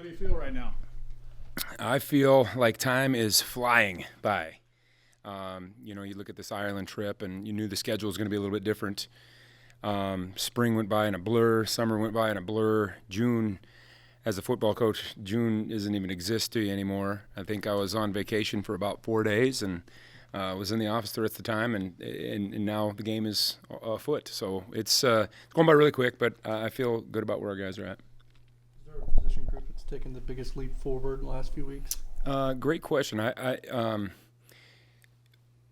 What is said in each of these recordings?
How do you feel right now? I feel like time is flying by. You look at this Ireland trip, and you knew the schedule was going to be a little bit different. Spring went by in a blur. Summer went by in a blur. June, as a football coach, June doesn't even exist to you anymore. I think I was on vacation for about 4 days and was in the office the rest of the time, and now the game is afoot. So it's going by really quick, but I feel good about where our guys are at. Is there a position group that's taken the biggest leap forward in the last few weeks? Great question.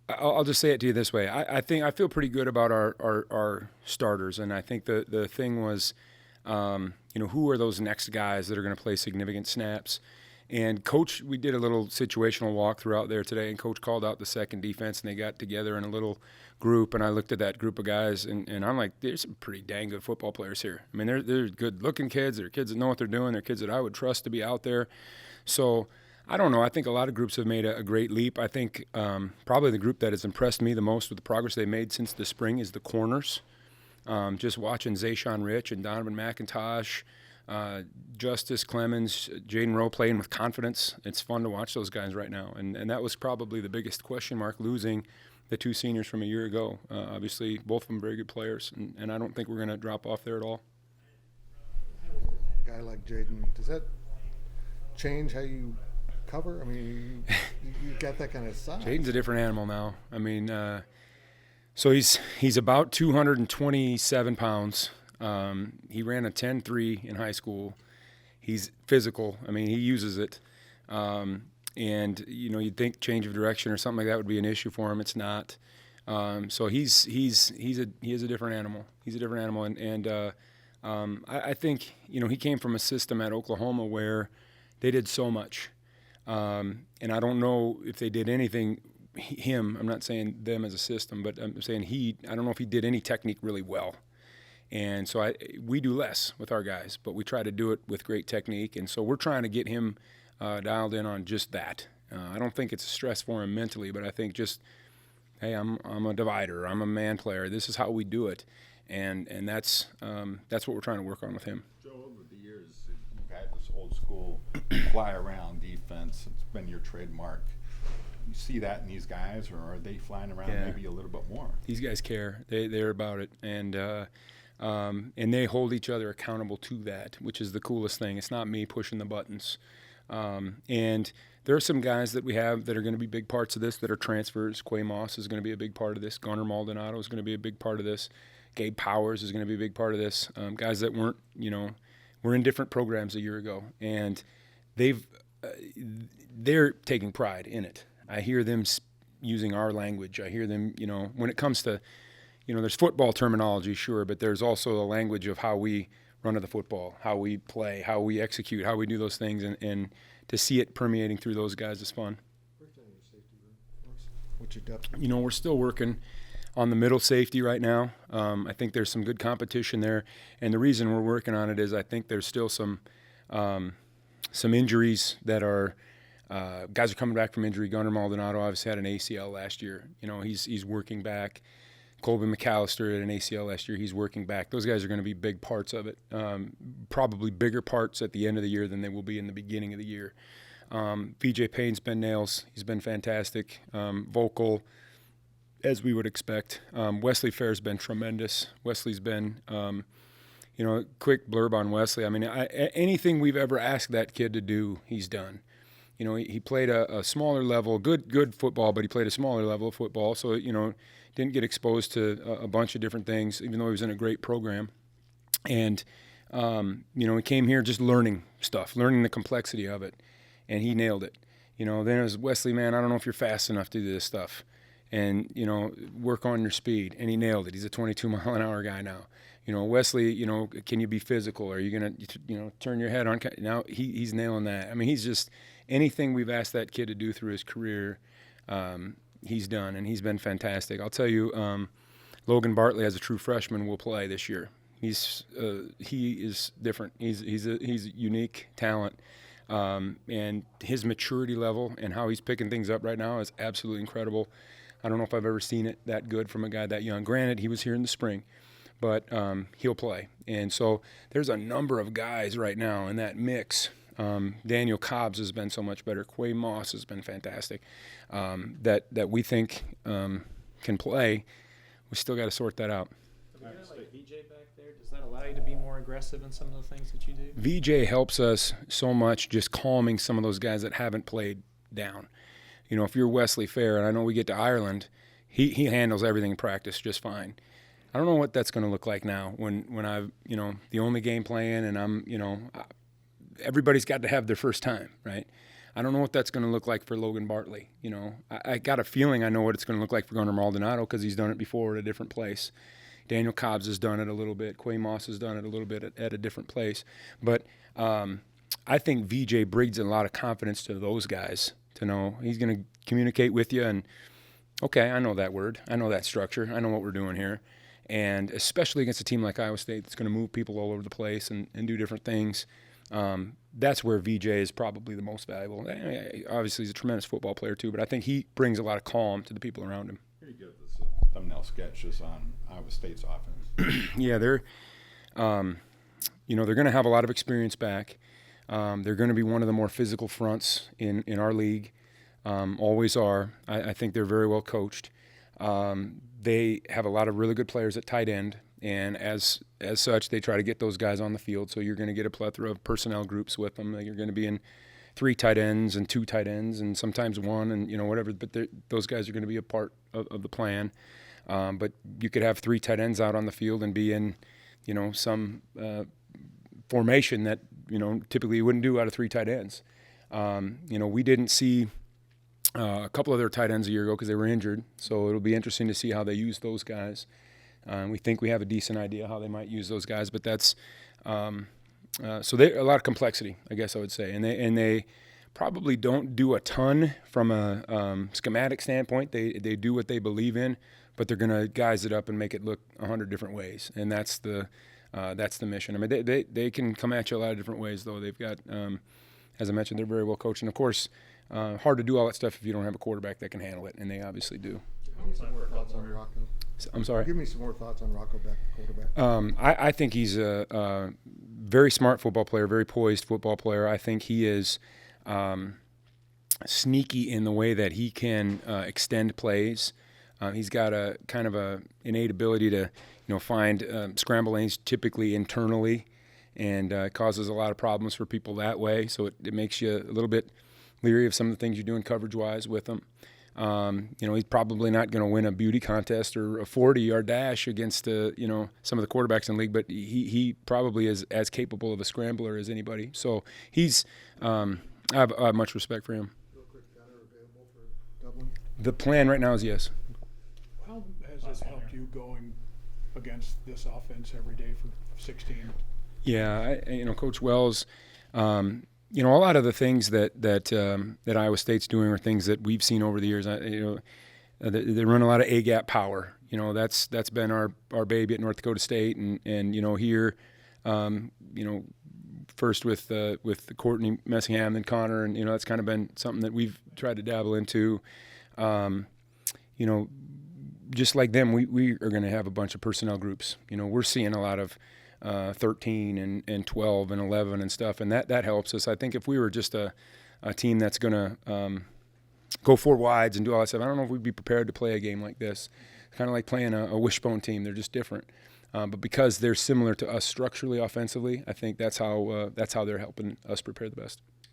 I'll just say it to you this way. I think I feel pretty good about our starters, and I think the thing was, who are those next guys that are going to play significant snaps? And Coach, we did a little situational walk throughout there today, and Coach called out the second defense, and they got together in a little group, and I looked at that group of guys, and I'm like, there's some pretty dang good football players here. I mean, they're good-looking kids. They're kids that know what they're doing. They're kids that I would trust to be out there. So I don't know. I think a lot of groups have made a great leap. I think probably the group that has impressed me the most with the progress they've made since the spring is the corners. Just watching Zayshawn Rich and Donovan McIntosh, Justice Clemens, Jaden Row playing with confidence. It's fun to watch those guys right now. And that was probably the biggest question mark, losing the two seniors from a year ago. Obviously, both of them very good players, and I don't think we're going to drop off there at all. A guy like Jaden, does that change how you cover? I mean, you got that kind of size. Jaden's a different animal now. I mean, so he's about 227 pounds. He ran a 10.3 in high school. He's physical. I mean, he uses it. And you'd think change of direction or something like that would be an issue for him. It's not. So he is a different animal. He's a different animal, and I think he came from a system at Oklahoma where they did so much, and I don't know if they did anything. I'm not saying them as a system, but I'm saying I don't know if he did any technique really well. And so we do less with our guys, but we try to do it with great technique. And so we're trying to get him dialed in on just that. I don't think it's a stress for him mentally, but I think just, hey, I'm a divider. I'm a man player. This is how we do it, and that's what we're trying to work on with him. Joe, over the years, you've had this old school fly around defense. It's been your trademark. You see that in these guys, or are they flying around maybe a little bit more? These guys care. They're about it, and they hold each other accountable to that, which is the coolest thing. It's not me pushing the buttons. And there are some guys that we have that are going to be big parts of this that are transfers. Quay Moss is going to be a big part of this. Gunnar Maldonado is going to be a big part of this. Gabe Powers is going to be a big part of this. Guys that were in different programs a year ago, and they're taking pride in it. I hear them using our language. I hear them, when it comes to, there's football terminology, sure, but there's also a language of how we run to the football, how we play, how we execute, how we do those things, and to see it permeating through those guys is fun. What's your depth? We're still working on the middle safety right now. I think there's some good competition there, and the reason we're working on it is I think there's still some injuries that are guys are coming back from injury. Gunnar Maldonado obviously had an ACL last year. He's working back. Colby McAllister had an ACL last year. He's working back. Those guys are going to be big parts of it, probably bigger parts at the end of the year than they will be in the beginning of the year. VJ Payne's been nails. He's been fantastic, vocal, as we would expect. Wesley Fair's been tremendous. Wesley's been, quick blurb on Wesley. I mean, anything we've ever asked that kid to do, he's done. He played a smaller level, good football, but he played a smaller level of football. So, didn't get exposed to a bunch of different things, even though he was in a great program. And, he came here just learning stuff, learning the complexity of it, and he nailed it. Then it was, Wesley, man, I don't know if you're fast enough to do this stuff. And, work on your speed. And he nailed it. He's a 22-mile-an-hour guy now. Wesley, can you be physical? Are you going to, turn your head on? Now he's nailing that. I mean, he's just anything we've asked that kid to do through his career, he's done, and he's been fantastic. I'll tell you, Logan Bartley, as a true freshman, will play this year. He is different. He's a unique talent, and his maturity level and how he's picking things up right now is absolutely incredible. I don't know if I've ever seen it that good from a guy that young. Granted, he was here in the spring, but he'll play. And so there's a number of guys right now in that mix Daniel Cobbs has been so much better. Quay Moss has been fantastic. That we think can play. We still got to sort that out. We got like VJ back there. Does that allow you to be more aggressive in some of the things that you do? VJ helps us so much, just calming some of those guys that haven't played down. You know, if you're Wesley Fair, and I know we get to Ireland, he handles everything in practice just fine. I don't know what that's going to look like now when I've, you know, the only game playing and I'm, you know, everybody's got to have their first time, right? I don't know what that's going to look like for Logan Bartley. You know, I got a feeling I know what it's going to look like for Gunnar Maldonado because he's done it before at a different place. Daniel Cobbs has done it a little bit. Quay Moss has done it a little bit at a different place. But I think VJ brings a lot of confidence to those guys to know he's going to communicate with you and, okay, I know that word. I know that structure. I know what we're doing here. And especially against a team like Iowa State that's going to move people all over the place and do different things. That's where VJ is probably the most valuable. Obviously, he's a tremendous football player too, but I think he brings a lot of calm to the people around him. Here you give this thumbnail sketch just on Iowa State's offense. Yeah, they're, you know, they're going to have a lot of experience back. They're going to be one of the more physical fronts in our league. Always are. I think they're very well coached. They have a lot of really good players at tight end. And as such, they try to get those guys on the field. So you're going to get a plethora of personnel groups with them. You're going to be in 3 tight ends and 2 tight ends and sometimes 1 and, you know, whatever. But those guys are going to be a part of the plan. But you could have 3 tight ends out on the field and be in, you know, some formation that, you know, typically you wouldn't do out of 3 tight ends. You know, we didn't see a couple of their tight ends a year ago because they were injured. So it'll be interesting to see how they use those guys. We think we have a decent idea how they might use those guys, but that's so they a lot of complexity, I guess I would say, and they probably don't do a ton from a schematic standpoint. They do what they believe in, but they're going to guise it up and make it look 100 different ways, and that's the mission. I mean, they can come at you a lot of different ways, though. They've got, as I mentioned, they're very well coached, and of course, hard to do all that stuff if you don't have a quarterback that can handle it, and they obviously do. Give me some more thoughts on Rocco. I'm sorry. Give me some more thoughts on Rocco back to quarterback. I think he's a very smart football player, very poised football player. I think he is sneaky in the way that he can extend plays. He's got a kind of a innate ability to, you know, find scramble lanes typically internally, and causes a lot of problems for people that way. So it makes you a little bit leery of some of the things you're doing coverage-wise with him. You know, he's probably not going to win a beauty contest or a 40-yard dash against you know, some of the quarterbacks in the league, but he probably is as capable of a scrambler as anybody. So he's I have much respect for him. Real quick, Gunnar available for Dublin? The plan right now is yes. How has this helped you going against this offense every day for 16? Yeah, you know, Coach Wells. You know, a lot of the things that Iowa State's doing are things that we've seen over the years. You know, they run a lot of A-gap power. You know, that's been our baby at North Dakota State, and you know, here, you know, first with Courtney Messingham, then Connor, and you know, that's kind of been something that we've tried to dabble into. You know, just like them, we are going to have a bunch of personnel groups. You know, we're seeing a lot of 13 and 12 and 11 and stuff, and that helps us. I think if we were just a team that's going to go 4 wides and do all that stuff, I don't know if we'd be prepared to play a game like this. Kind of like playing a wishbone team. They're just different. But because they're similar to us structurally, offensively, I think that's how they're helping us prepare the best.